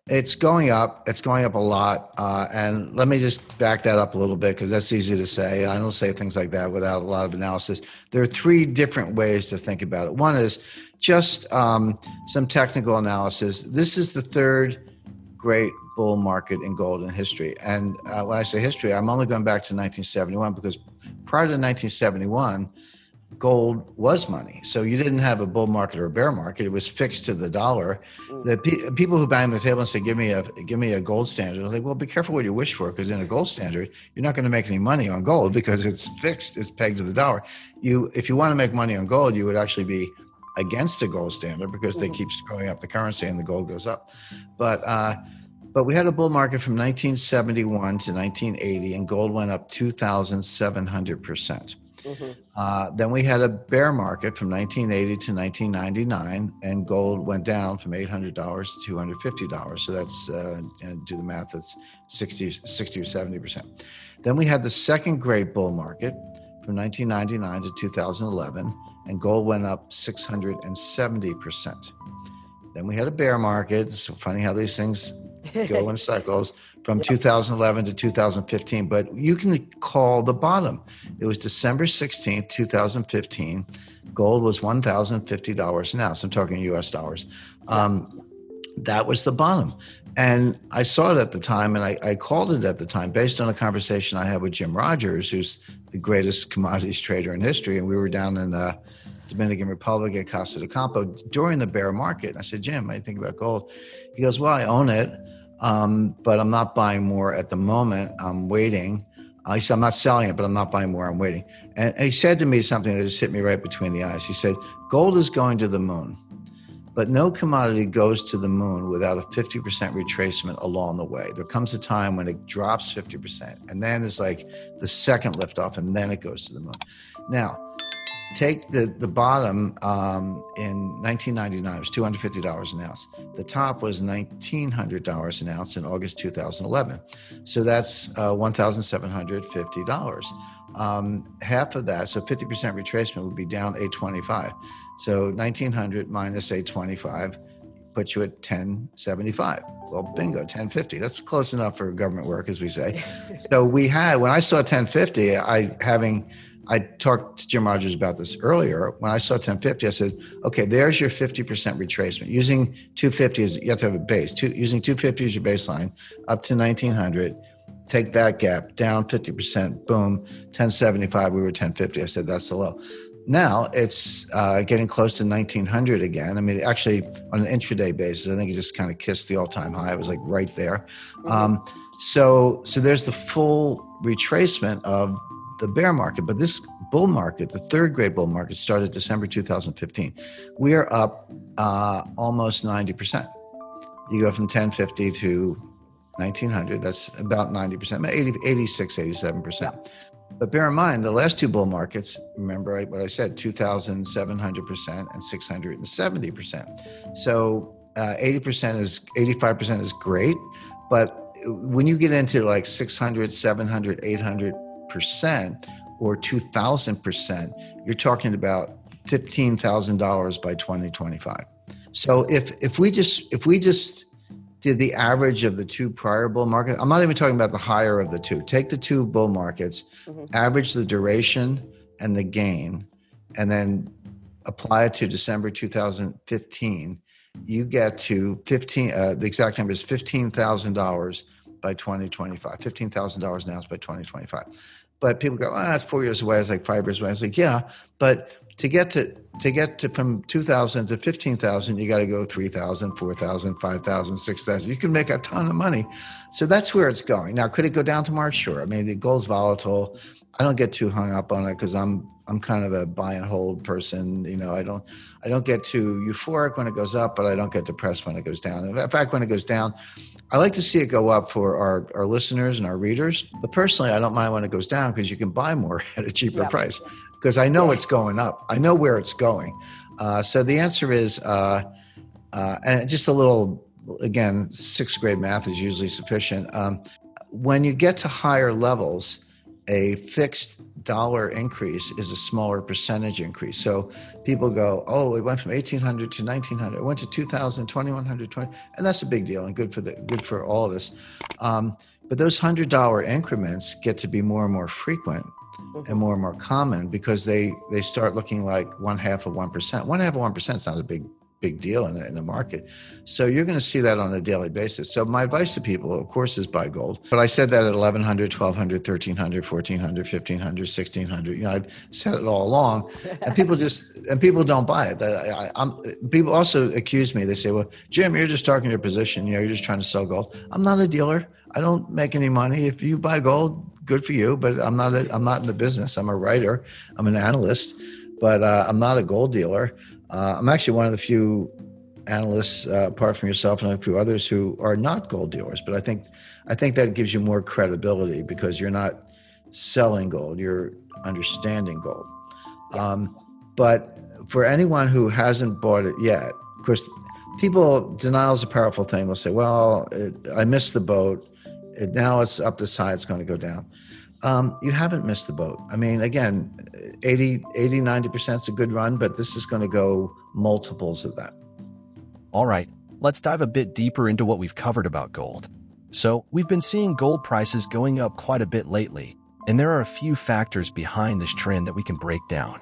It's going up. It's going up a lot. And let me just back that up a little bit because that's easy to say. I don't say things like that without a lot of analysis. There are three different ways to think about it. One is just some technical analysis. This is the third great bull market in gold in history. And when I say history, I'm only going back to 1971 because prior to 1971, gold was money. So you didn't have a bull market or a bear market. It was fixed to the dollar. The people who bang the table and say, give me a gold standard. I was like, well, be careful what you wish for, because in a gold standard, you're not going to make any money on gold because it's fixed, it's pegged to the dollar. If you want to make money on gold, you would actually be against a gold standard because they keep screwing up the currency and the gold goes up. But we had a bull market from 1971 to 1980 and gold went up 2,700%. Then we had a bear market from 1980 to 1999, and gold went down from $800 to $250. So that's, do the math, that's 60 or 70%. Then we had the second great bull market from 1999 to 2011, and gold went up 670%. Then we had a bear market. It's so funny how these things go in cycles. From 2011 to 2015, but you can call the bottom. It was December 16th, 2015. Gold was $1,050 an ounce. I'm talking US dollars. That was the bottom. And I saw it at the time, and I called it at the time based on a conversation I had with Jim Rodgers, who's the greatest commodities trader in history. And we were down in the Dominican Republic at Casa de Campo during the bear market. And I said, Jim, what do you think about gold? He goes, well, I own it. But I'm not buying more at the moment. I'm waiting. He said, I'm not selling it, but I'm not buying more. I'm waiting. And he said to me something that just hit me right between the eyes. He said, gold is going to the moon, but no commodity goes to the moon without a 50% retracement along the way. There comes a time when it drops 50%, and then there's like the second liftoff, and then it goes to the moon. Now, take the bottom in 1999, it was $250 an ounce. The top was $1,900 an ounce in August 2011. So that's $1,750. Half of that, so 50% retracement would be down $825. So 1,900 minus $825 puts you at 1,075. Well, bingo, 1,050. That's close enough for government work, as we say. So when I saw 1,050, I talked to Jim Rodgers about this earlier. When I saw 1,050, I said, okay, there's your 50% retracement. Using 250 you have to have a base. Using 250 as your baseline, up to 1,900, take that gap, down 50%, boom, 1,075, we were 1,050. I said, that's the low. Now it's getting close to 1,900 again. I mean, actually, on an intraday basis, I think it just kind of kissed the all-time high. It was like right there. So there's the full retracement of the bear market. But this bull market, the third great bull market, started December 2015. We are up almost 90%. You go from 1,050 to 1,900. That's about 90%, 86, 87%. Yeah. But bear in mind, the last two bull markets, remember what I said, 2,700% and 670%. So 85% is great. But when you get into like 600, 700, 800%, or 2,000%, you're talking about $15,000 by 2025. So if we just did the average of the two prior bull markets, I'm not even talking about the higher of the two. Take the two bull markets, average the duration and the gain, and then apply it to December 2015. You get to the exact number is $15,000 by 2025, $15,000 an ounce by 2025. But people go, that's 4 years away. It's like 5 years away. I was like, yeah, but to get to from 2,000 to 15,000, you got to go 3,000, 4,000, 5,000, 6,000. You can make a ton of money. So that's where it's going. Now, could it go down tomorrow? Sure. I mean, the gold's volatile. I don't get too hung up on it because I'm kind of a buy and hold person. You know, I don't get too euphoric when it goes up, but I don't get depressed when it goes down. In fact, when it goes down, I like to see it go up for our listeners and our readers. But personally, I don't mind when it goes down because you can buy more at a cheaper price because I know it's going up. I know where it's going. So the answer is, and just a little, again, sixth grade math is usually sufficient. When you get to higher levels, a fixed dollar increase is a smaller percentage increase. So people go, oh, it went from 1,800 to 1,900. It went to 2,000, 2,100, and that's a big deal and good for all of us. But those $100 increments get to be more and more frequent and more common because they start looking like 1/2 of 1%. 1/2 of 1% is not a big deal in the market. So you're going to see that on a daily basis. So my advice to people, of course, is buy gold. But I said that at 1,100, 1,200, 1,300, 1,400, 1,500, 1,600. I've said it all along, and people don't buy it. People also accuse me. They say, "Well, Jim, you're just talking your position. You're just trying to sell gold." I'm not a dealer. I don't make any money. If you buy gold, good for you. But I'm not in the business. I'm a writer. I'm an analyst, but I'm not a gold dealer. I'm actually one of the few analysts, apart from yourself and a few others, who are not gold dealers. But I think that gives you more credibility because you're not selling gold, you're understanding gold. But for anyone who hasn't bought it yet, of course, denial is a powerful thing. They'll say, well, I missed the boat. Now it's up this high, it's going to go down. You haven't missed the boat. I mean, again, 80, 90% is a good run, but this is going to go multiples of that. All right, let's dive a bit deeper into what we've covered about gold. So, we've been seeing gold prices going up quite a bit lately, and there are a few factors behind this trend that we can break down.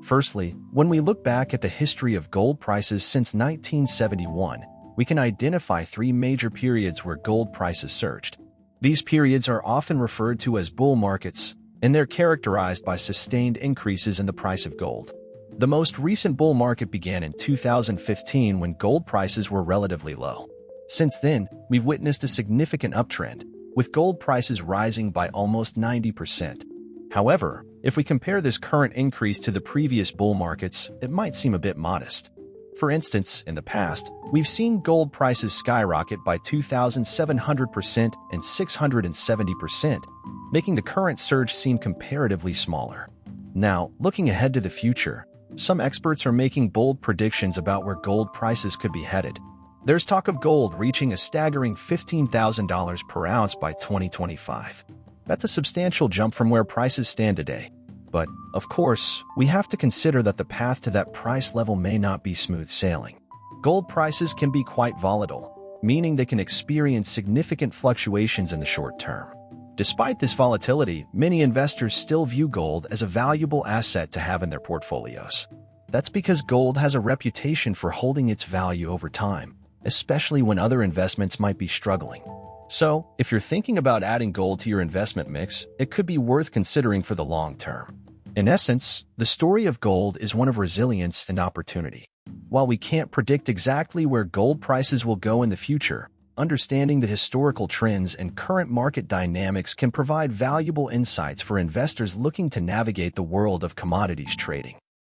Firstly, when we look back at the history of gold prices since 1971, we can identify 3 major periods where gold prices surged. These periods are often referred to as bull markets, and they're characterized by sustained increases in the price of gold. The most recent bull market began in 2015 when gold prices were relatively low. Since then, we've witnessed a significant uptrend, with gold prices rising by almost 90%. However, if we compare this current increase to the previous bull markets, it might seem a bit modest. For instance, in the past, we've seen gold prices skyrocket by 2,700% and 670%, making the current surge seem comparatively smaller. Now, looking ahead to the future, some experts are making bold predictions about where gold prices could be headed. There's talk of gold reaching a staggering $15,000 per ounce by 2025. That's a substantial jump from where prices stand today. But, of course, we have to consider that the path to that price level may not be smooth sailing. Gold prices can be quite volatile, meaning they can experience significant fluctuations in the short term. Despite this volatility, many investors still view gold as a valuable asset to have in their portfolios. That's because gold has a reputation for holding its value over time, especially when other investments might be struggling. So, if you're thinking about adding gold to your investment mix, it could be worth considering for the long term. In essence, the story of gold is one of resilience and opportunity. While we can't predict exactly where gold prices will go in the future, understanding the historical trends and current market dynamics can provide valuable insights for investors looking to navigate the world of commodities trading.